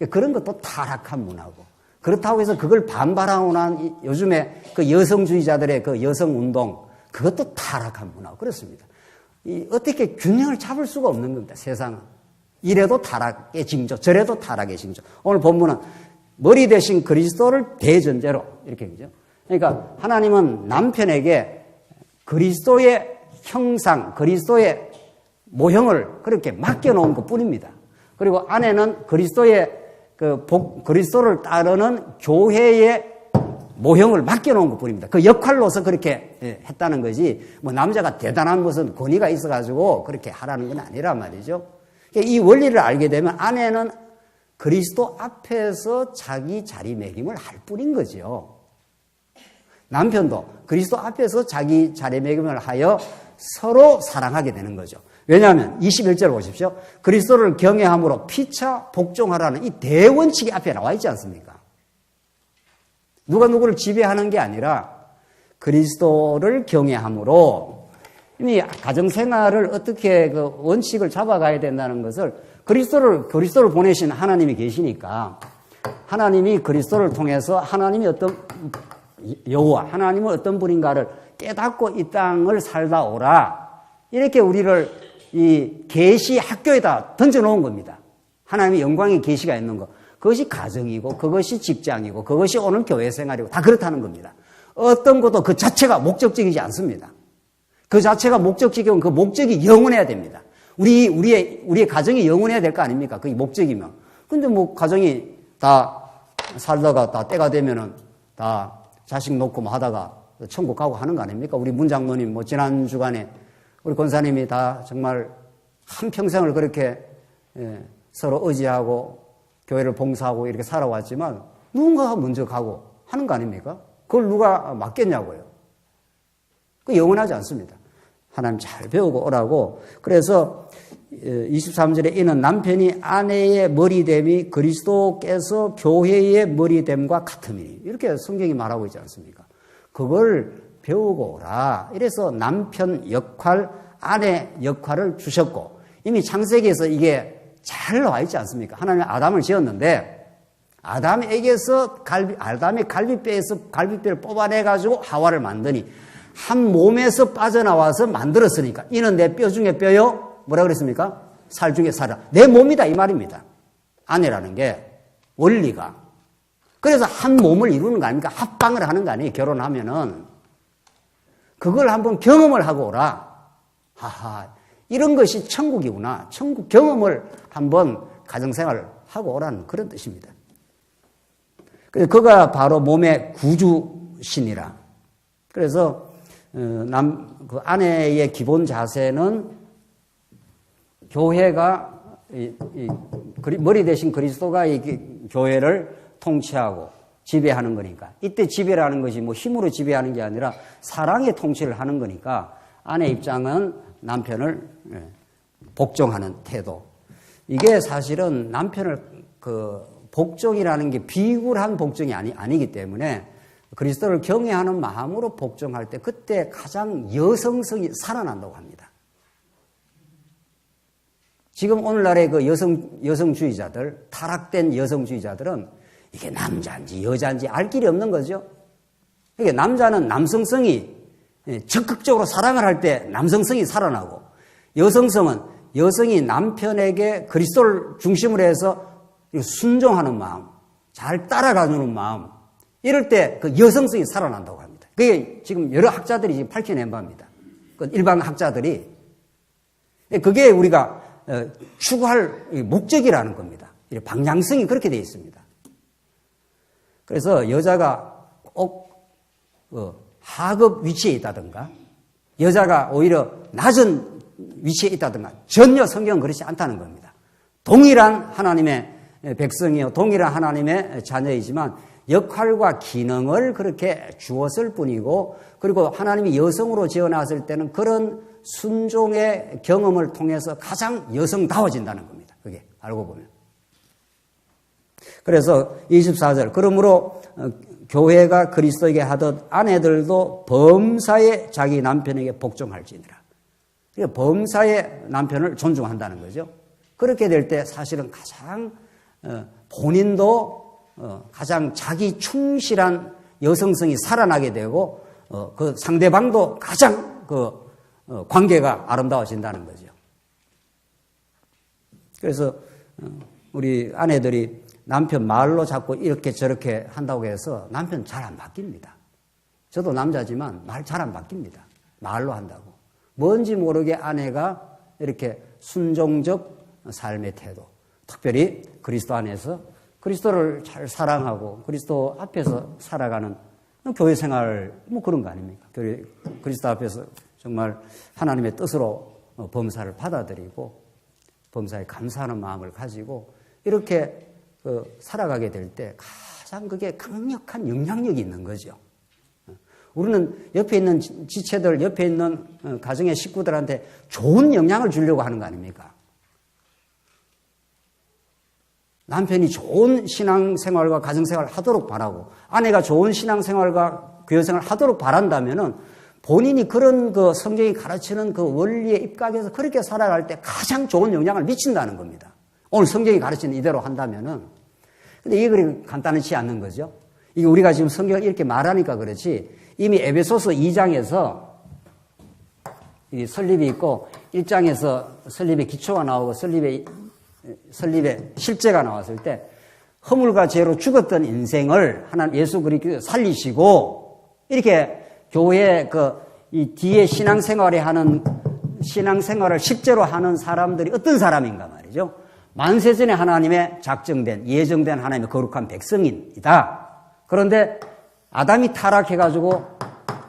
그런 것도 타락한 문화고. 그렇다고 해서 그걸 반발하는 요즘에 그 여성주의자들의 그 여성운동, 그것도 타락한 문화고 그렇습니다. 어떻게 균형을 잡을 수가 없는 겁니다. 세상은. 이래도 타락의 징조, 저래도 타락의 징조. 오늘 본문은 머리 대신 그리스도를 대전제로 이렇게 그죠. 그러니까 하나님은 남편에게 그리스도의 형상, 그리스도의 모형을 그렇게 맡겨놓은 것 뿐입니다. 그리고 아내는 그리스도를 따르는 교회의 모형을 맡겨놓은 것 뿐입니다. 그 역할로서 그렇게 했다는 거지, 뭐 남자가 대단한 무슨 권위가 있어가지고 그렇게 하라는 건 아니란 말이죠. 이 원리를 알게 되면 아내는 그리스도 앞에서 자기 자리매김을 할 뿐인 거죠. 남편도 그리스도 앞에서 자기 자리매김을 하여 서로 사랑하게 되는 거죠. 왜냐하면 21절 보십시오. 그리스도를 경외함으로 피차 복종하라는 이 대원칙이 앞에 나와 있지 않습니까? 누가 누구를 지배하는 게 아니라 그리스도를 경외함으로 이미 가정생활을 어떻게 그 원칙을 잡아가야 된다는 것을 그리스도를 보내신 하나님이 계시니까 하나님이 그리스도를 통해서 하나님이 어떤 여호와, 하나님은 어떤 분인가를 깨닫고 이 땅을 살다 오라. 이렇게 우리를 이 계시 학교에다 던져놓은 겁니다. 하나님의 영광의 계시가 있는 것. 그것이 가정이고 그것이 직장이고 그것이 오늘 교회 생활이고 다 그렇다는 겁니다. 어떤 것도 그 자체가 목적적이지 않습니다. 그 자체가 목적적이면 그 목적이 영원해야 됩니다. 우리의 가정이 영원해야 될 거 아닙니까? 그게 목적이면. 근데 뭐 가정이 다 살다가 다 때가 되면은 다 자식 놓고 뭐 하다가 천국 가고 하는 거 아닙니까? 우리 문장로님 뭐 지난 주간에 우리 권사님이 다 정말 한평생을 그렇게 서로 의지하고 교회를 봉사하고 이렇게 살아왔지만 누군가가 먼저 가고 하는 거 아닙니까? 그걸 누가 맡겠냐고요. 그 영원하지 않습니다. 하나님 잘 배우고 오라고. 그래서 23절에 이는 남편이 아내의 머리됨이 그리스도께서 교회의 머리됨과 같음이니. 이렇게 성경이 말하고 있지 않습니까? 그걸 배우고 오라. 이래서 남편 역할, 아내 역할을 주셨고 이미 창세기에서 이게 잘 나와 있지 않습니까? 하나님은 아담을 지었는데 아담에게서 아담의 갈비뼈를 뽑아내가지고 하와를 만드니 한 몸에서 빠져나와서 만들었으니까 이는 내 뼈 중에 뼈요. 뭐라 그랬습니까? 살 중에 살이라. 내 몸이다 이 말입니다. 아내라는 게 원리가. 그래서 한 몸을 이루는 거 아닙니까? 합방을 하는 거 아니에요. 결혼하면은. 그걸 한번 경험을 하고 오라. 하하, 이런 것이 천국이구나. 천국 경험을 한번 가정생활을 하고 오라는 그런 뜻입니다. 그래서 그가 바로 몸의 구주신이라. 그래서 그 아내의 기본 자세는 교회가 머리 대신 그리스도가 이 교회를 통치하고 지배하는 거니까. 이때 지배라는 것이 뭐 힘으로 지배하는 게 아니라 사랑의 통치를 하는 거니까 아내 입장은 남편을 복종하는 태도. 이게 사실은 남편을 그 복종이라는 게 비굴한 복종이 아니기 때문에 그리스도를 경외하는 마음으로 복종할 때 그때 가장 여성성이 살아난다고 합니다. 지금 오늘날의 그 여성주의자들, 타락된 여성주의자들은 이게 남자인지 여자인지 알 길이 없는 거죠. 이게 남자는 남성성이 적극적으로 사랑을 할 때 남성성이 살아나고 여성성은 여성이 남편에게 그리스도를 중심으로 해서 순종하는 마음, 잘 따라가주는 마음, 이럴 때 그 여성성이 살아난다고 합니다. 그게 지금 여러 학자들이 지금 밝혀낸 바입니다. 그 일반 학자들이. 그게 우리가 추구할 목적이라는 겁니다. 방향성이 그렇게 되어 있습니다. 그래서 여자가 꼭 하급 위치에 있다든가 여자가 오히려 낮은 위치에 있다든가 전혀 성경은 그렇지 않다는 겁니다. 동일한 하나님의 백성이요 동일한 하나님의 자녀이지만 역할과 기능을 그렇게 주었을 뿐이고 그리고 하나님이 여성으로 지어놨을 때는 그런 순종의 경험을 통해서 가장 여성다워진다는 겁니다. 그게 알고 보면. 그래서 24절 그러므로 교회가 그리스도에게 하듯 아내들도 범사에 자기 남편에게 복종할지니라. 범사의 남편을 존중한다는 거죠. 그렇게 될 때 사실은 가장 본인도 가장 자기 충실한 여성성이 살아나게 되고 그 상대방도 가장 관계가 아름다워진다는 거죠. 그래서 우리 아내들이 남편 말로 자꾸 이렇게 저렇게 한다고 해서 남편 잘 안 바뀝니다. 저도 남자지만 말 잘 안 바뀝니다. 말로 한다고. 뭔지 모르게 아내가 이렇게 순종적 삶의 태도, 특별히 그리스도 안에서 그리스도를 잘 사랑하고 그리스도 앞에서 살아가는 교회 생활 뭐 그런 거 아닙니까? 그리스도 앞에서 정말 하나님의 뜻으로 범사를 받아들이고 범사에 감사하는 마음을 가지고 이렇게 살아가게 될 때 가장 그게 강력한 영향력이 있는 거죠. 우리는 옆에 있는 지체들, 옆에 있는 가정의 식구들한테 좋은 영향을 주려고 하는 거 아닙니까? 남편이 좋은 신앙생활과 가정생활을 하도록 바라고 아내가 좋은 신앙생활과 교회생활을 하도록 바란다면은 본인이 그런 성경이 가르치는 그 원리에 입각해서 그렇게 살아갈 때 가장 좋은 영향을 미친다는 겁니다. 오늘 성경이 가르치는 이대로 한다면은. 근데 이게 그리 간단하지 않는 거죠. 이게 우리가 지금 성경을 이렇게 말하니까 그렇지 이미 에베소서 2장에서 이 설립이 있고 1장에서 설립의 기초가 나오고 설립의 실제가 나왔을 때 허물과 죄로 죽었던 인생을 하나님 예수 그리스도 살리시고 이렇게 교회 이 뒤에 신앙생활을 실제로 하는 사람들이 어떤 사람인가 말이죠. 만세전에 하나님의 작정된 예정된 하나님의 거룩한 백성이다. 그런데 아담이 타락해가지고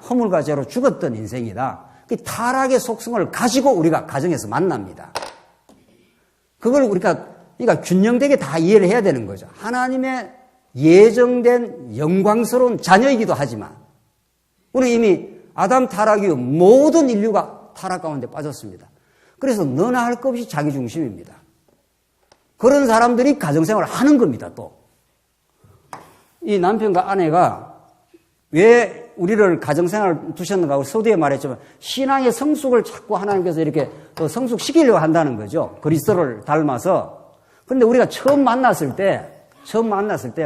허물과 죄로 죽었던 인생이다. 그 타락의 속성을 가지고 우리가 가정에서 만납니다. 그걸 우리가 그러니까 균형되게 다 이해를 해야 되는 거죠. 하나님의 예정된 영광스러운 자녀이기도 하지만 우리 이미 아담 타락 이후 모든 인류가 타락 가운데 빠졌습니다. 그래서 너나 할 것 없이 자기 중심입니다. 그런 사람들이 가정생활을 하는 겁니다. 또 이 남편과 아내가 왜 우리를 가정생활을 두셨는가 하고 서두에 말했지만 신앙의 성숙을 자꾸 하나님께서 이렇게 또 성숙시키려고 한다는 거죠. 그리스도를 닮아서. 그런데 우리가 처음 만났을 때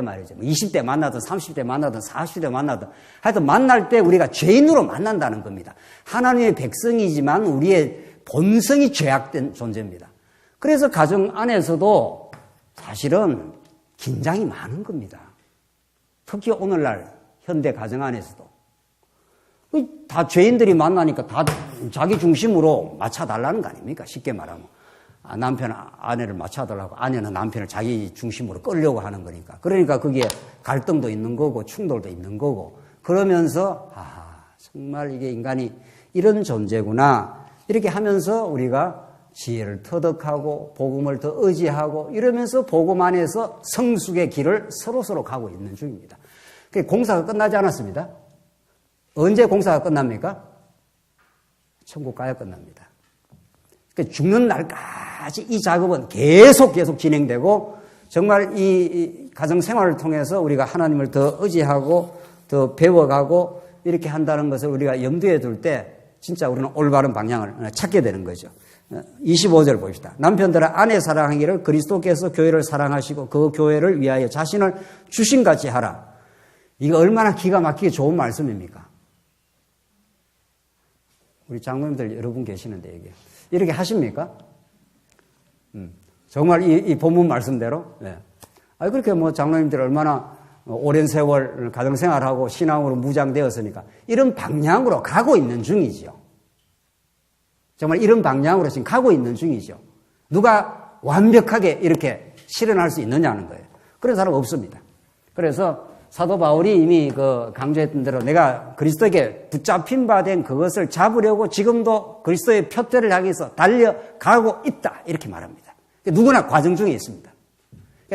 말이죠. 20대 만나든 30대 만나든 40대 만나든 하여튼 만날 때 우리가 죄인으로 만난다는 겁니다. 하나님의 백성이지만 우리의 본성이 죄악된 존재입니다. 그래서 가정 안에서도 사실은 긴장이 많은 겁니다. 특히 오늘날 현대 가정 안에서도. 다 죄인들이 만나니까 다 자기 중심으로 맞춰달라는 거 아닙니까? 쉽게 말하면. 남편 아내를 맞춰달라고 아내는 남편을 자기 중심으로 끌려고 하는 거니까. 그러니까 거기에 갈등도 있는 거고 충돌도 있는 거고. 그러면서 정말 이게 인간이 이런 존재구나. 이렇게 하면서 우리가 지혜를 터득하고 복음을 더 의지하고 이러면서 복음 안에서 성숙의 길을 서로서로 가고 있는 중입니다. 공사가 끝나지 않았습니다. 언제 공사가 끝납니까? 천국 가야 끝납니다. 죽는 날까지 이 작업은 계속 진행되고 정말 이 가정생활을 통해서 우리가 하나님을 더 의지하고 더 배워가고 이렇게 한다는 것을 우리가 염두에 둘 때 진짜 우리는 올바른 방향을 찾게 되는 거죠. 25절 봅시다. 남편들아 아내 사랑하기를 그리스도께서 교회를 사랑하시고 그 교회를 위하여 자신을 주신같이 하라. 이거 얼마나 기가 막히게 좋은 말씀입니까? 우리 장로님들 여러분 계시는데 이렇게 하십니까? 정말 이 본문 말씀대로? 네. 그렇게 장로님들 얼마나 오랜 세월 가정생활하고 신앙으로 무장되었으니까 이런 방향으로 가고 있는 중이죠. 정말 이런 방향으로 지금 가고 있는 중이죠. 누가 완벽하게 이렇게 실현할 수 있느냐는 거예요. 그런 사람 없습니다. 그래서 사도 바울이 이미 강조했던 대로 내가 그리스도에게 붙잡힌 바 된 그것을 잡으려고 지금도 그리스도의 표대를 향해서 달려가고 있다. 이렇게 말합니다. 누구나 과정 중에 있습니다.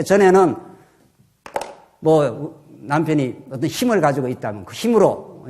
전에는 남편이 어떤 힘을 가지고 있다면 그 힘으로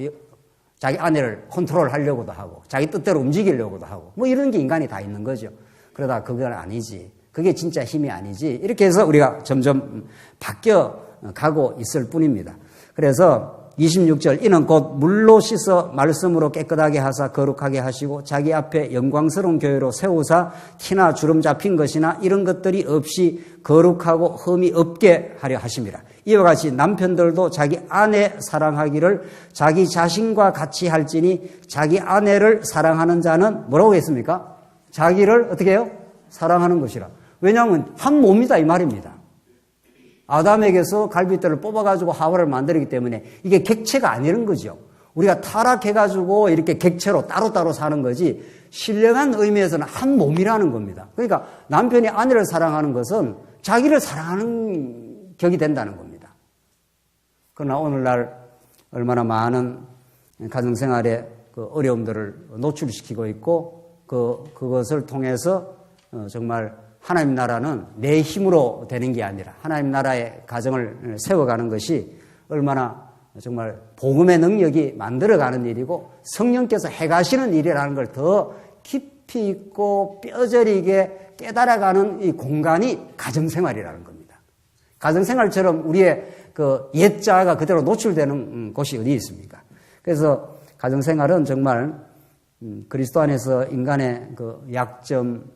자기 아내를 컨트롤하려고도 하고 자기 뜻대로 움직이려고도 하고 이런 게 인간이 다 있는 거죠. 그러다 그건 아니지. 그게 진짜 힘이 아니지. 이렇게 해서 우리가 점점 바뀌어 가고 있을 뿐입니다. 그래서 26절 이는 곧 물로 씻어 말씀으로 깨끗하게 하사 거룩하게 하시고 자기 앞에 영광스러운 교회로 세우사 티나 주름 잡힌 것이나 이런 것들이 없이 거룩하고 흠이 없게 하려 하심이라. 이와 같이 남편들도 자기 아내 사랑하기를 자기 자신과 같이 할지니 자기 아내를 사랑하는 자는 뭐라고 했습니까? 자기를 어떻게 해요? 사랑하는 것이라. 왜냐하면 한 몸이다 이 말입니다. 아담에게서 갈빗대를 뽑아가지고 하와를 만들기 때문에 이게 객체가 아니는 거죠. 우리가 타락해가지고 이렇게 객체로 따로따로 사는 거지 신령한 의미에서는 한 몸이라는 겁니다. 그러니까 남편이 아내를 사랑하는 것은 자기를 사랑하는 격이 된다는 겁니다. 그러나 오늘날 얼마나 많은 가정생활에 그 어려움들을 노출시키고 있고 그것을 통해서 정말 하나님 나라는 내 힘으로 되는 게 아니라 하나님 나라의 가정을 세워가는 것이 얼마나 정말 복음의 능력이 만들어가는 일이고 성령께서 해가시는 일이라는 걸 더 깊이 있고 뼈저리게 깨달아가는 이 공간이 가정생활이라는 겁니다. 가정생활처럼 우리의 그 옛자가 그대로 노출되는 곳이 어디 있습니까? 그래서 가정생활은 정말 그리스도 안에서 인간의 그 약점,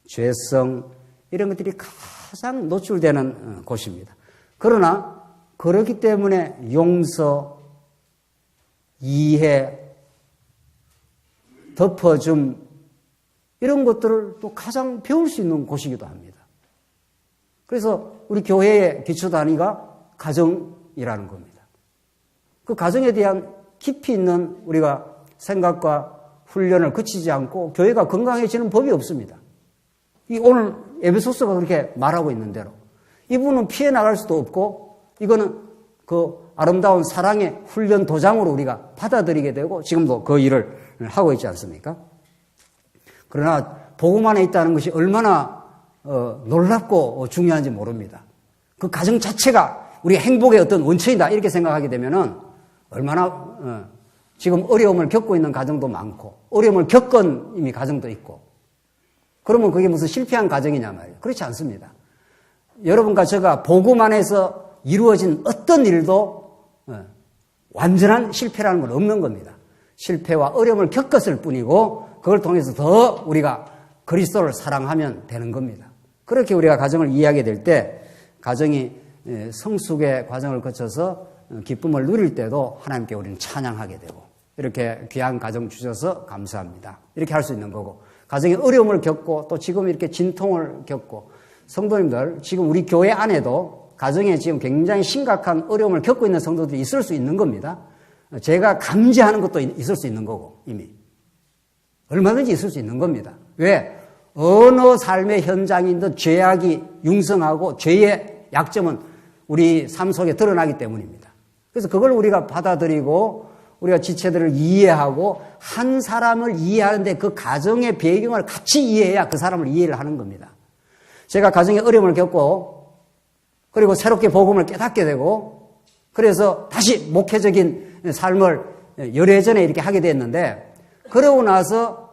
죄성 이런 것들이 가장 노출되는 곳입니다. 그러나 그렇기 때문에 용서, 이해, 덮어줌 이런 것들을 또 가장 배울 수 있는 곳이기도 합니다. 그래서 우리 교회의 기초 단위가 가정이라는 겁니다. 그 가정에 대한 깊이 있는 우리가 생각과 훈련을 그치지 않고 교회가 건강해지는 법이 없습니다. 오늘 에베소서가 그렇게 말하고 있는 대로 이 부분은 피해 나갈 수도 없고 이거는 그 아름다운 사랑의 훈련 도장으로 우리가 받아들이게 되고 지금도 그 일을 하고 있지 않습니까? 그러나 복음 안에 있다는 것이 얼마나 놀랍고 중요한지 모릅니다. 그 가정 자체가 우리 행복의 어떤 원천이다 이렇게 생각하게 되면은 얼마나 지금 어려움을 겪고 있는 가정도 많고 어려움을 겪은 이미 가정도 있고 그러면 그게 무슨 실패한 가정이냐 말이에요. 그렇지 않습니다. 여러분과 제가 복음 안에서 이루어진 어떤 일도 완전한 실패라는 건 없는 겁니다. 실패와 어려움을 겪었을 뿐이고 그걸 통해서 더 우리가 그리스도를 사랑하면 되는 겁니다. 그렇게 우리가 가정을 이해하게 될 때 가정이 성숙의 과정을 거쳐서 기쁨을 누릴 때도 하나님께 우리는 찬양하게 되고 이렇게 귀한 가정 주셔서 감사합니다. 이렇게 할 수 있는 거고 가정에 어려움을 겪고 또 지금 이렇게 진통을 겪고 성도님들 지금 우리 교회 안에도 가정에 지금 굉장히 심각한 어려움을 겪고 있는 성도들이 있을 수 있는 겁니다. 제가 감지하는 것도 있을 수 있는 거고 이미 얼마든지 있을 수 있는 겁니다. 왜? 어느 삶의 현장이든 죄악이 융성하고 죄의 약점은 우리 삶 속에 드러나기 때문입니다. 그래서 그걸 우리가 받아들이고 우리가 지체들을 이해하고 한 사람을 이해하는데 그 가정의 배경을 같이 이해해야 그 사람을 이해를 하는 겁니다. 제가 가정에 어려움을 겪고 그리고 새롭게 복음을 깨닫게 되고 그래서 다시 목회적인 삶을 열애전에 이렇게 하게 됐는데 그러고 나서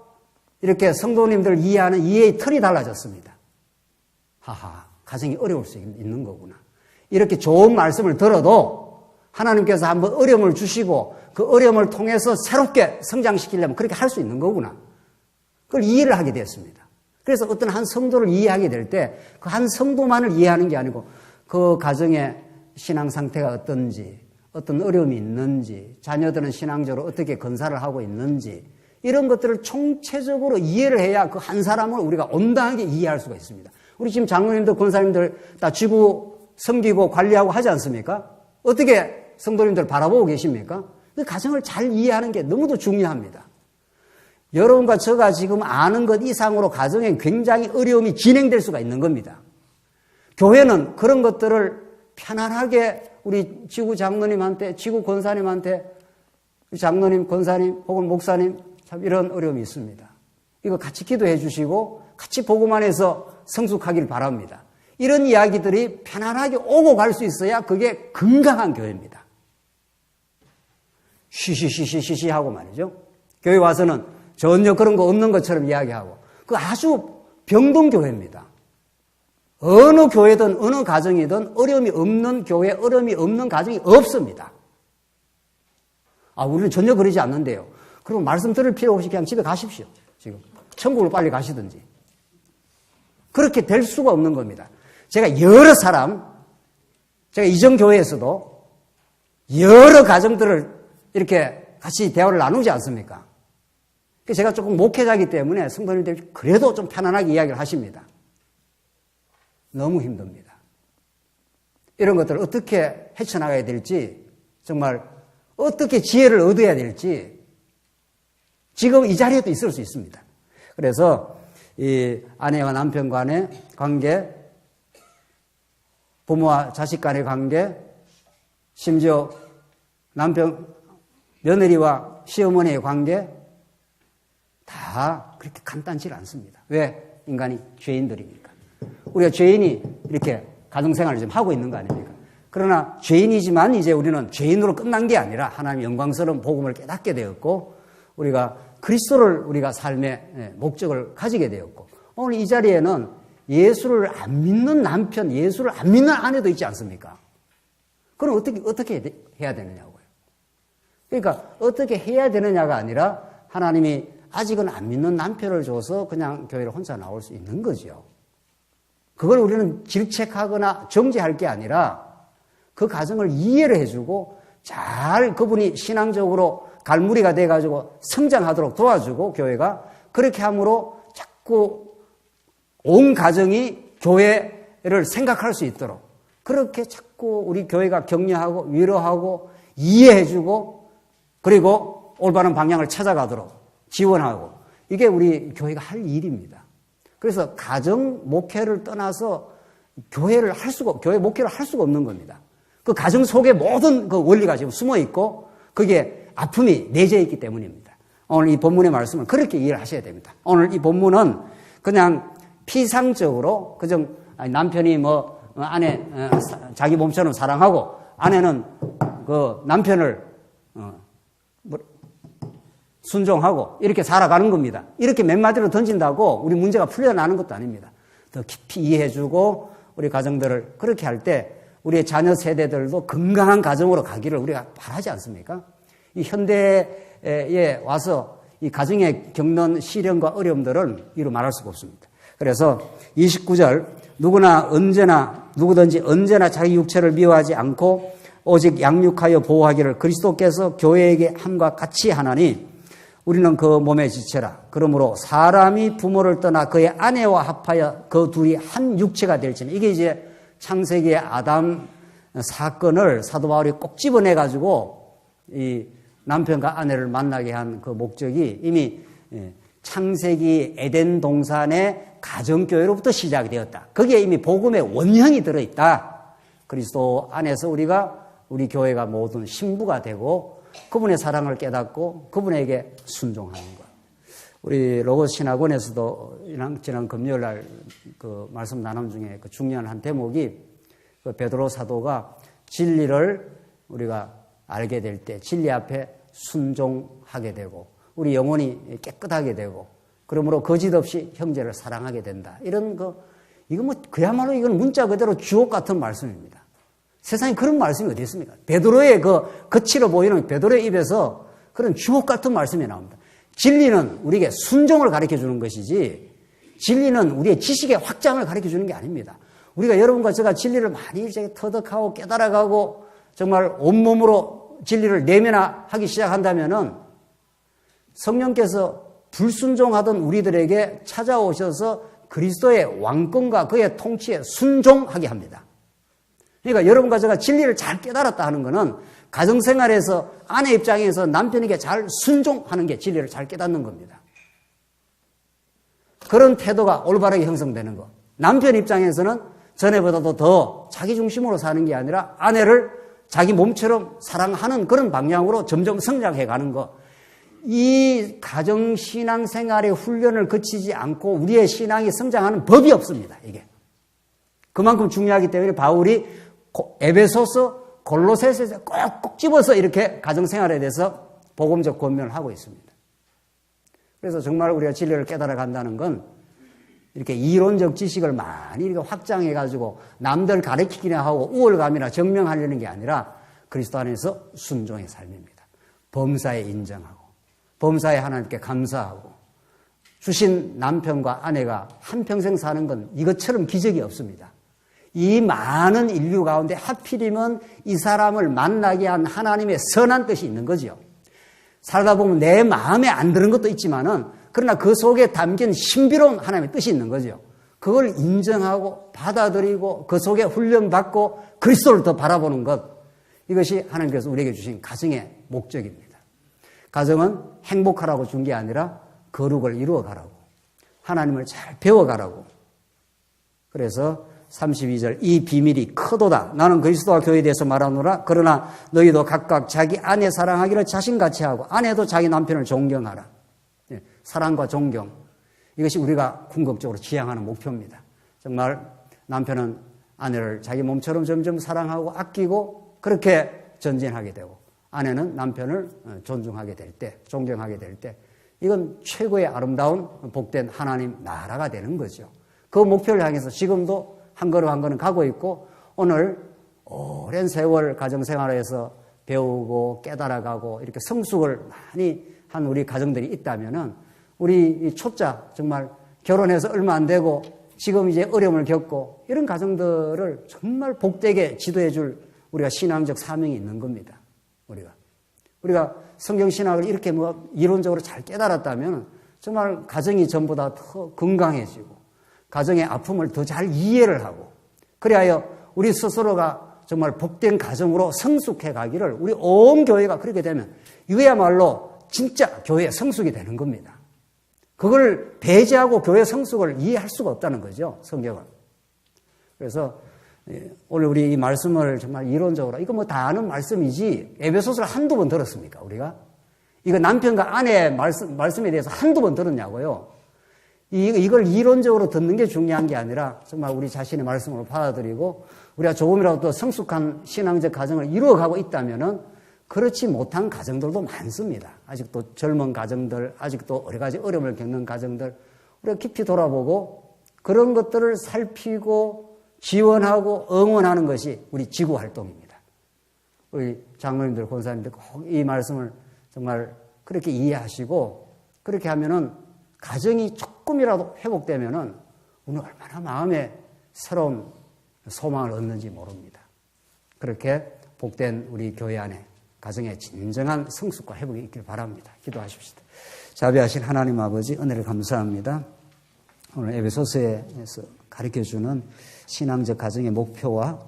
이렇게 성도님들을 이해하는 이해의 틀이 달라졌습니다. 하하, 가정이 어려울 수 있는 거구나. 이렇게 좋은 말씀을 들어도 하나님께서 한번 어려움을 주시고 그 어려움을 통해서 새롭게 성장시키려면 그렇게 할 수 있는 거구나. 그걸 이해를 하게 됐습니다. 그래서 어떤 한 성도를 이해하게 될 때 그 한 성도만을 이해하는 게 아니고 그 가정의 신앙 상태가 어떤지, 어떤 어려움이 있는지, 자녀들은 신앙적으로 어떻게 건사를 하고 있는지 이런 것들을 총체적으로 이해를 해야 그 한 사람을 우리가 온당하게 이해할 수가 있습니다. 우리 지금 장로님들, 권사님들 다 지구 섬기고 관리하고 하지 않습니까? 어떻게 성도님들 바라보고 계십니까? 그 가정을 잘 이해하는 게 너무도 중요합니다. 여러분과 제가 지금 아는 것 이상으로 가정에 굉장히 어려움이 진행될 수가 있는 겁니다. 교회는 그런 것들을 편안하게 우리 지구 장로님한테, 지구 권사님한테 장로님, 권사님 혹은 목사님 참 이런 어려움이 있습니다. 이거 같이 기도해 주시고 같이 복음 안에서 성숙하길 바랍니다. 이런 이야기들이 편안하게 오고 갈 수 있어야 그게 건강한 교회입니다. 쉬쉬쉬쉬쉬 하고 말이죠. 교회 와서는 전혀 그런 거 없는 것처럼 이야기하고 그 아주 병든 교회입니다. 어느 교회든 어느 가정이든 어려움이 없는 교회, 어려움이 없는 가정이 없습니다. 우리는 전혀 그러지 않는데요. 그럼 말씀 들을 필요 없이 그냥 집에 가십시오. 지금 천국으로 빨리 가시든지. 그렇게 될 수가 없는 겁니다. 제가 여러 사람, 제가 이전 교회에서도 여러 가정들을 이렇게 같이 대화를 나누지 않습니까? 제가 조금 목회자이기 때문에 성도님들이 그래도 좀 편안하게 이야기를 하십니다. 너무 힘듭니다. 이런 것들을 어떻게 헤쳐나가야 될지, 정말 어떻게 지혜를 얻어야 될지 지금 이 자리에도 있을 수 있습니다. 그래서 이 아내와 남편 간의 관계, 부모와 자식 간의 관계, 심지어 남편, 며느리와 시어머니의 관계 다 그렇게 간단치 않습니다. 왜? 인간이 죄인들이니까. 우리가 죄인이 이렇게 가정생활을 지금 하고 있는 거 아닙니까? 그러나 죄인이지만 이제 우리는 죄인으로 끝난 게 아니라 하나님의 영광스러운 복음을 깨닫게 되었고 우리가 그리스도를 우리가 삶의 목적을 가지게 되었고 오늘 이 자리에는 예수를 안 믿는 남편, 예수를 안 믿는 아내도 있지 않습니까? 그럼 어떻게 해야 되느냐고요. 그러니까 어떻게 해야 되느냐가 아니라 하나님이 아직은 안 믿는 남편을 줘서 그냥 교회를 혼자 나올 수 있는 거죠. 그걸 우리는 질책하거나 정죄할 게 아니라 그 가정을 이해를 해주고 잘 그분이 신앙적으로 갈무리가 돼가지고 성장하도록 도와주고 교회가 그렇게 함으로 자꾸 온 가정이 교회를 생각할 수 있도록 그렇게 자꾸 우리 교회가 격려하고 위로하고 이해해주고 그리고 올바른 방향을 찾아가도록 지원하고 이게 우리 교회가 할 일입니다. 그래서 가정 목회를 떠나서 교회 목회를 할 수가 없는 겁니다. 그 가정 속에 모든 그 원리가 지금 숨어 있고 그게 아픔이 내재해 있기 때문입니다. 오늘 이 본문의 말씀을 그렇게 이해를 하셔야 됩니다. 오늘 이 본문은 그냥 피상적으로 그저 남편이 아내 자기 몸처럼 사랑하고 아내는 그 남편을 순종하고 이렇게 살아가는 겁니다. 이렇게 몇 마디로 던진다고 우리 문제가 풀려나는 것도 아닙니다. 더 깊이 이해해주고 우리 가정들을 그렇게 할 때 우리의 자녀 세대들도 건강한 가정으로 가기를 우리가 바라지 않습니까? 이 현대에 와서 이 가정에 겪는 시련과 어려움들은 이루 말할 수가 없습니다. 그래서 29절 누구든지 언제나 자기 육체를 미워하지 않고 오직 양육하여 보호하기를 그리스도께서 교회에게 함과 같이 하나니 우리는 그 몸에 지체라. 그러므로 사람이 부모를 떠나 그의 아내와 합하여 그 둘이 한 육체가 될지니 이게 이제 창세기의 아담 사건을 사도 바울이 꼭 집어내가지고 이 남편과 아내를 만나게 한 그 목적이 이미 창세기 에덴 동산의 가정교회로부터 시작이 되었다. 거기에 이미 복음의 원형이 들어있다. 그리스도 안에서 우리 교회가 모든 신부가 되고 그분의 사랑을 깨닫고 그분에게 순종하는 것. 우리 로고스 신학원에서도 지난 금요일 날 그 말씀 나눔 중에 그 중요한 한 대목이 그 베드로 사도가 진리를 우리가 알게 될 때 진리 앞에 순종하게 되고 우리 영혼이 깨끗하게 되고 그러므로 거짓 없이 형제를 사랑하게 된다. 이런 그야말로 이건 문자 그대로 주옥 같은 말씀입니다. 세상에 그런 말씀이 어디 있습니까? 베드로의 거칠어 보이는 베드로의 입에서 그런 주옥 같은 말씀이 나옵니다. 진리는 우리에게 순종을 가르쳐 주는 것이지 진리는 우리의 지식의 확장을 가르쳐 주는 게 아닙니다. 우리가 여러분과 제가 진리를 많이 이제 터득하고 깨달아가고 정말 온몸으로 진리를 내면화하기 시작한다면은 성령께서 불순종하던 우리들에게 찾아오셔서 그리스도의 왕권과 그의 통치에 순종하게 합니다. 그러니까 여러분과 제가 진리를 잘 깨달았다 하는 것은 가정생활에서 아내 입장에서 남편에게 잘 순종하는 게 진리를 잘 깨닫는 겁니다. 그런 태도가 올바르게 형성되는 것. 남편 입장에서는 전에보다도 더 자기 중심으로 사는 게 아니라 아내를 자기 몸처럼 사랑하는 그런 방향으로 점점 성장해 가는 것. 이 가정신앙생활의 훈련을 거치지 않고 우리의 신앙이 성장하는 법이 없습니다. 이게. 그만큼 중요하기 때문에 바울이 에베소서 골로새서에서 꼭 집어서 이렇게 가정생활에 대해서 복음적 권면을 하고 있습니다. 그래서 정말 우리가 진리를 깨달아 간다는 건 이렇게 이론적 지식을 많이 이렇게 확장해가지고 남들 가르치기나 하고 우월감이나 증명하려는 게 아니라 그리스도 안에서 순종의 삶입니다. 범사에 인정하고 범사에 하나님께 감사하고 주신 남편과 아내가 한평생 사는 건 이것처럼 기적이 없습니다. 이 많은 인류 가운데 하필이면 이 사람을 만나게 한 하나님의 선한 뜻이 있는 거죠. 살다 보면 내 마음에 안 드는 것도 있지만은 그러나 그 속에 담긴 신비로운 하나님의 뜻이 있는 거죠. 그걸 인정하고 받아들이고 그 속에 훈련받고 그리스도를 더 바라보는 것, 이것이 하나님께서 우리에게 주신 가정의 목적입니다. 가정은 행복하라고 준 게 아니라 거룩을 이루어가라고, 하나님을 잘 배워가라고. 그래서 32절, 이 비밀이 크도다. 나는 그리스도와 교회에 대해서 말하노라. 그러나 너희도 각각 자기 아내 사랑하기를 자신같이 하고 아내도 자기 남편을 존경하라. 사랑과 존경, 이것이 우리가 궁극적으로 지향하는 목표입니다. 정말 남편은 아내를 자기 몸처럼 점점 사랑하고 아끼고 그렇게 전진하게 되고, 아내는 남편을 존중하게 될 때, 존경하게 될 때, 이건 최고의 아름다운 복된 하나님 나라가 되는 거죠. 그 목표를 향해서 지금도 한 걸음 한 걸음 가고 있고, 오늘 오랜 세월 가정생활에서 배우고 깨달아가고 이렇게 성숙을 많이 한 우리 가정들이 있다면은, 우리 초짜 정말 결혼해서 얼마 안 되고 지금 이제 어려움을 겪고 이런 가정들을 정말 복되게 지도해 줄 우리가 신앙적 사명이 있는 겁니다. 우리가 성경 신학을 이렇게 이론적으로 잘 깨달았다면 정말 가정이 전보다 더 건강해지고 가정의 아픔을 더 잘 이해를 하고, 그리하여 우리 스스로가 정말 복된 가정으로 성숙해 가기를, 우리 온 교회가 그렇게 되면 이거야말로 진짜 교회의 성숙이 되는 겁니다. 그걸 배제하고 교회 성숙을 이해할 수가 없다는 거죠, 성경은. 그래서 오늘 우리 이 말씀을 정말 이론적으로, 이거 뭐 다 아는 말씀이지 에베소서를 한두 번 들었습니까, 우리가? 이거 남편과 아내의 말씀에 대해서 한두 번 들었냐고요? 이걸 이론적으로 듣는 게 중요한 게 아니라 정말 우리 자신의 말씀으로 받아들이고 우리가 조금이라도 더 성숙한 신앙적 가정을 이루어가고 있다면은 그렇지 못한 가정들도 많습니다. 아직도 젊은 가정들, 아직도 여러 가지 어려움을 겪는 가정들, 우리가 깊이 돌아보고 그런 것들을 살피고 지원하고 응원하는 것이 우리 지구 활동입니다. 우리 장로님들, 권사님들 꼭 이 말씀을 정말 그렇게 이해하시고, 그렇게 하면은 가정이 조금이라도 회복되면은 우리는 얼마나 마음에 새로운 소망을 얻는지 모릅니다. 그렇게 복된 우리 교회 안에 가정의 진정한 성숙과 회복이 있길 바랍니다. 기도하십시다. 자비하신 하나님 아버지, 은혜를 감사합니다. 오늘 에베소서에서 가르쳐주는 신앙적 가정의 목표와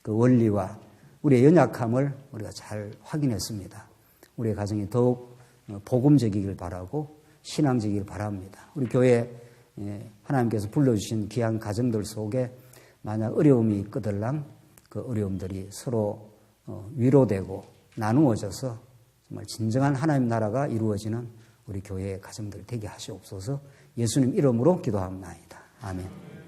그 원리와 우리의 연약함을 우리가 잘 확인했습니다. 우리의 가정이 더욱 복음적이길 바라고 신앙적이길 바랍니다. 우리 교회 하나님께서 불러주신 귀한 가정들 속에 만약 어려움이 있거들랑 그 어려움들이 서로 위로되고 나누어져서 정말 진정한 하나님 나라가 이루어지는 우리 교회의 가정들 되게 하시옵소서. 예수님 이름으로 기도합니다. 아멘.